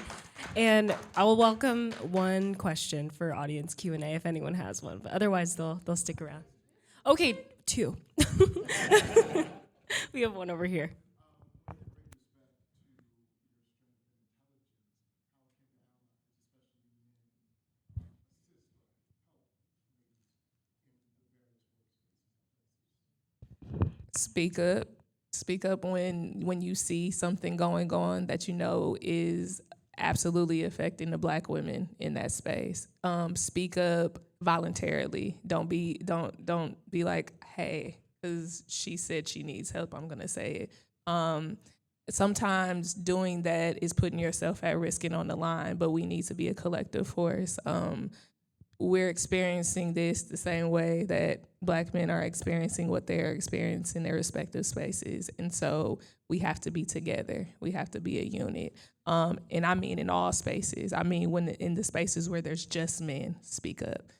And I will welcome one question for audience Q&A if anyone has one, but otherwise they'll stick around. Okay, two. We have one over here. Speak up. Speak up when you see something going on that you know is absolutely affecting the Black women in that space. Speak up voluntarily. Don't be like, hey, because she said she needs help, I'm gonna say it. Sometimes doing that is putting yourself at risk and on the line, but we need to be a collective force. We're experiencing this the same way that Black men are experiencing what they're experiencing in their respective spaces. And so we have to be together. We have to be a unit. And I mean in all spaces. I mean in the spaces where there's just men, speak up.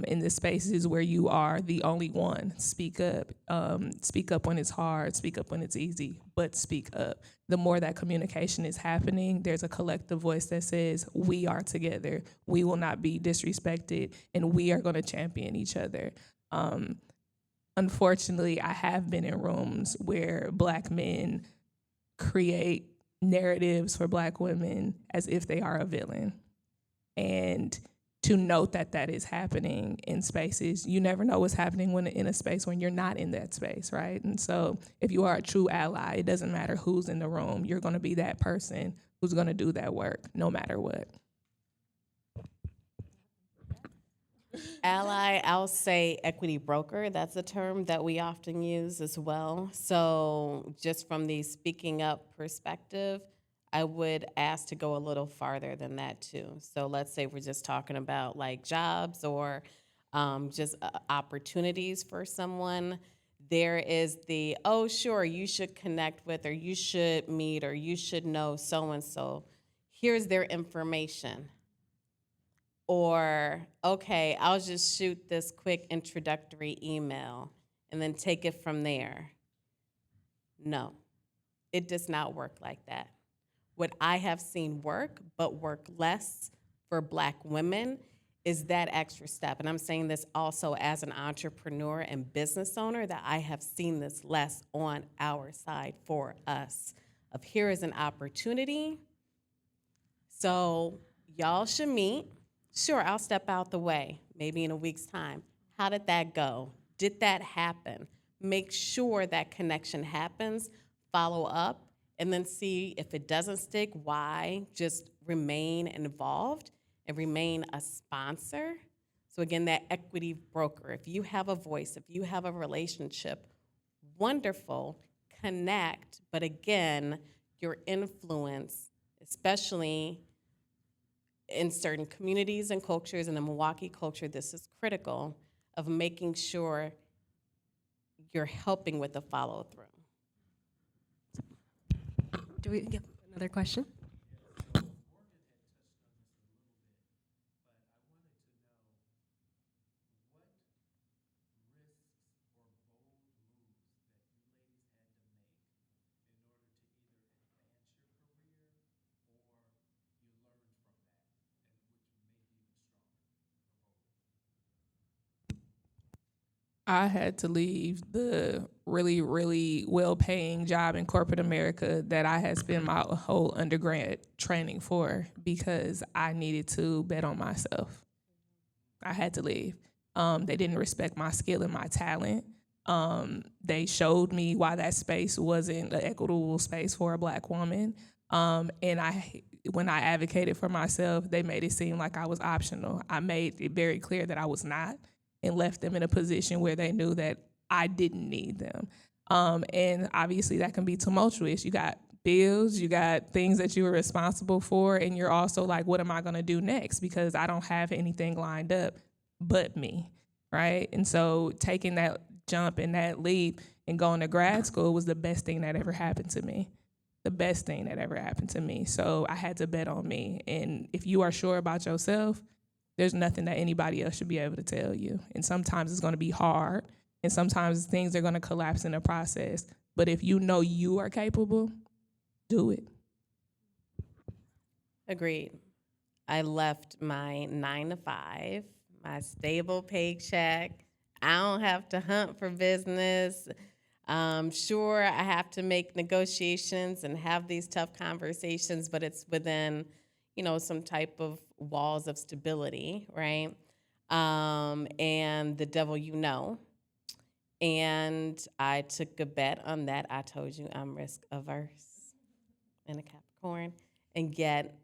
In the spaces where you are the only one, speak up. Speak up when it's hard, speak up when it's easy, but speak up. The more that communication is happening, there's a collective voice that says, we are together, we will not be disrespected, and we are gonna champion each other. Unfortunately, I have been in rooms where Black men create narratives for Black women as if they are a villain. And to note that that is happening in spaces. You never know what's happening when in a space when you're not in that space, right? And so if you are a true ally, it doesn't matter who's in the room. You're going to be that person who's going to do that work no matter what. Ally, I'll say equity broker. That's a term that we often use as well. So just from the speaking up perspective, I would ask to go a little farther than that too. So let's say we're just talking about like jobs or just opportunities for someone. There is the, oh, sure, you should connect with, or you should meet, or you should know so-and-so. Here's their information. Or, okay, I'll just shoot this quick introductory email and then take it from there. No, it does not work like that. What I have seen work, but work less for Black women, is that extra step. And I'm saying this also as an entrepreneur and business owner, that I have seen this less on our side for us. Of here is an opportunity, so y'all should meet. Sure, I'll step out the way, maybe in a week's time. How did that go? Did that happen? Make sure that connection happens, follow up, and then see if it doesn't stick, why. Just remain involved and remain a sponsor. So again, that equity broker, if you have a voice, if you have a relationship, wonderful, connect. But again, your influence, especially in certain communities and cultures, in the Milwaukee culture, this is critical, of making sure you're helping with the follow-through. Do we get another question? I had to leave the really, really well-paying job in corporate America that I had spent my whole undergrad training for because I needed to bet on myself. I had to leave. They didn't respect my skill and my talent. They showed me why that space wasn't an equitable space for a Black woman. And when I advocated for myself, they made it seem like I was optional. I made it very clear that I was not, and left them in a position where they knew that I didn't need them. And obviously that can be tumultuous. You got bills, you got things that you were responsible for, and you're also like, what am I gonna do next? Because I don't have anything lined up but me. right? And so taking that jump and that leap and going to grad school was the best thing that ever happened to me. The best thing that ever happened to me. So I had to bet on me. And if you are sure about yourself, there's nothing that anybody else should be able to tell you. And sometimes it's going to be hard, and sometimes things are going to collapse in the process. But if you know you are capable, do it. Agreed. I left my 9 to 5, my stable paycheck. I don't have to hunt for business. Sure, I have to make negotiations and have these tough conversations, but it's within, some type of walls of stability, right? And the devil, And I took a bet on that. I told you I'm risk averse in a Capricorn, and yet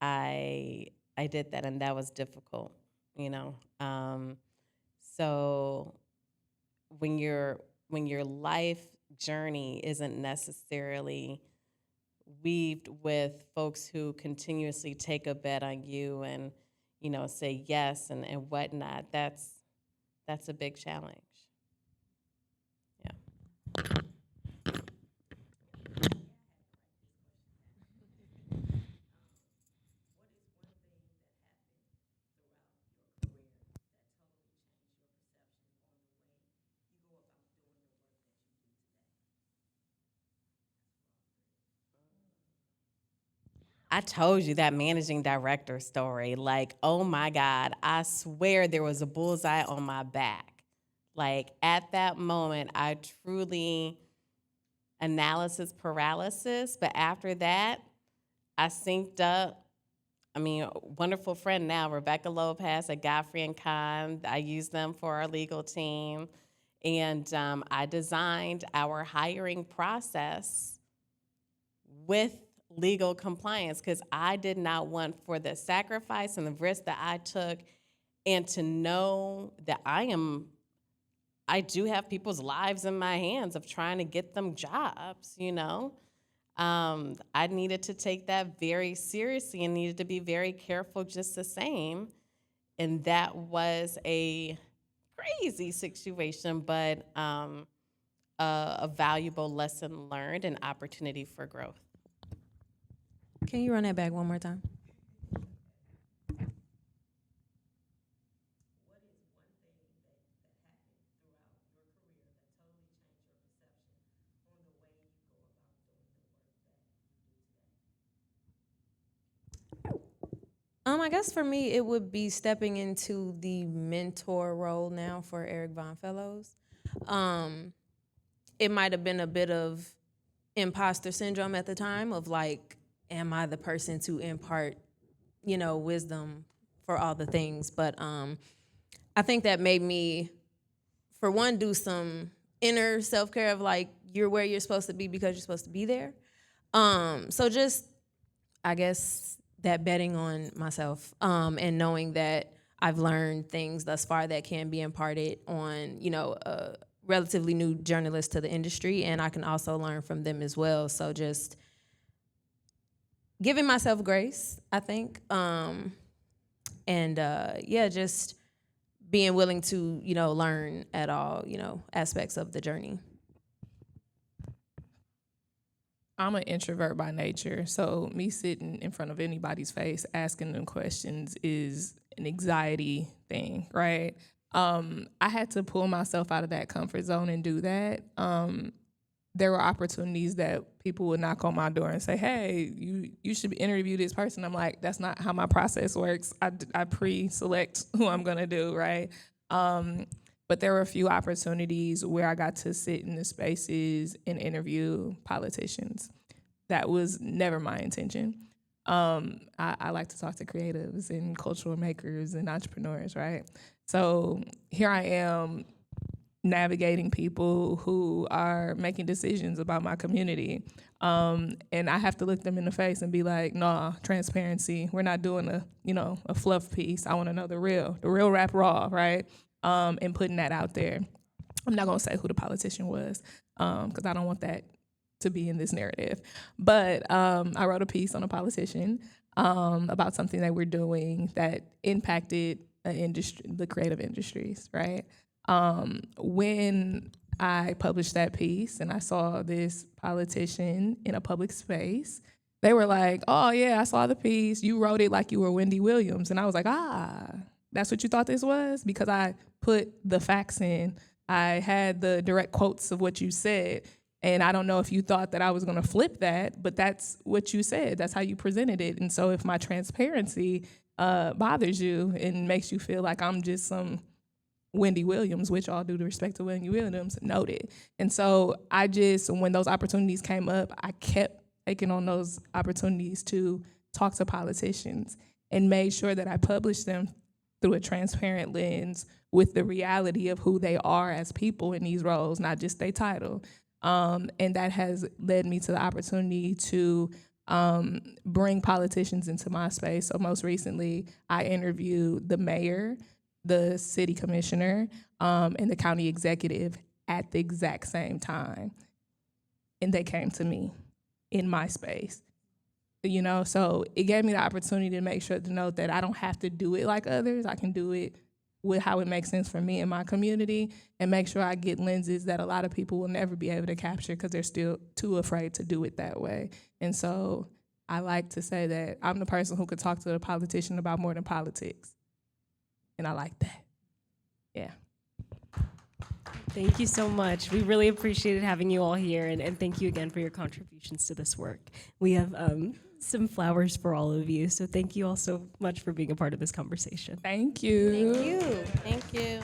I did that, and that was difficult, you know. So when your life journey isn't necessarily weaved with folks who continuously take a bet on you and say yes and whatnot, that's a big challenge. Yeah. I told you that managing director story. Like, oh my God, I swear there was a bullseye on my back. Like, at that moment, I truly analysis paralysis. But after that, I synced up. I mean, wonderful friend now, Rebecca Lopez at Godfrey and Kahn. I use them for our legal team. And I designed our hiring process with legal compliance because I did not want, for the sacrifice and the risk that I took, and to know that I do have people's lives in my hands of trying to get them jobs, I needed to take that very seriously and needed to be very careful just the same. And that was a crazy situation, but a valuable lesson learned and opportunity for growth. Can you run that back one more time? I guess for me, it would be stepping into the mentor role now for Eric Von Fellows. It might have been a bit of imposter syndrome at the time of like, am I the person to impart, wisdom for all the things? But I think that made me, for one, do some inner self-care of like, you're where you're supposed to be because you're supposed to be there. So just, I guess, that betting on myself and knowing that I've learned things thus far that can be imparted on, a relatively new journalist to the industry, and I can also learn from them as well. So just giving myself grace, I think, just being willing to, learn at all, aspects of the journey. I'm an introvert by nature, so me sitting in front of anybody's face asking them questions is an anxiety thing, right? I had to pull myself out of that comfort zone and do that. There were opportunities that people would knock on my door and say, hey, you should interview this person. I'm like, that's not how my process works. I pre-select who I'm going to do, right? But there were a few opportunities where I got to sit in the spaces and interview politicians. That was never my intention. I like to talk to creatives and cultural makers and entrepreneurs, right? So here I am navigating people who are making decisions about my community. And I have to look them in the face and be like, nah, transparency. We're not doing a fluff piece. I want to know the real rap raw, right? And putting that out there. I'm not going to say who the politician was because I don't want that to be in this narrative. But I wrote a piece on a politician about something that we're doing that impacted the creative industries, right? When I published that piece and I saw this politician in a public space, they were like, oh yeah, I saw the piece. You wrote it like you were Wendy Williams. And I was like, that's what you thought this was? Because I put the facts in. I had the direct quotes of what you said. And I don't know if you thought that I was gonna flip that, but that's what you said. That's how you presented it. And so if my transparency bothers you and makes you feel like I'm just some Wendy Williams, which all due to respect to Wendy Williams, noted. And so when those opportunities came up, I kept taking on those opportunities to talk to politicians and made sure that I published them through a transparent lens with the reality of who they are as people in these roles, not just their title. And that has led me to the opportunity to bring politicians into my space. So most recently, I interviewed the mayor, the city commissioner, and the county executive at the exact same time. And they came to me in my space. So it gave me the opportunity to make sure to note that I don't have to do it like others. I can do it with how it makes sense for me and my community, and make sure I get lenses that a lot of people will never be able to capture because they're still too afraid to do it that way. And so I like to say that I'm the person who could talk to a politician about more than politics. And I like that. Yeah. Thank you so much. We really appreciated having you all here, and thank you again for your contributions to this work. We have some flowers for all of you, so thank you all so much for being a part of this conversation. Thank you. Thank you. Thank you.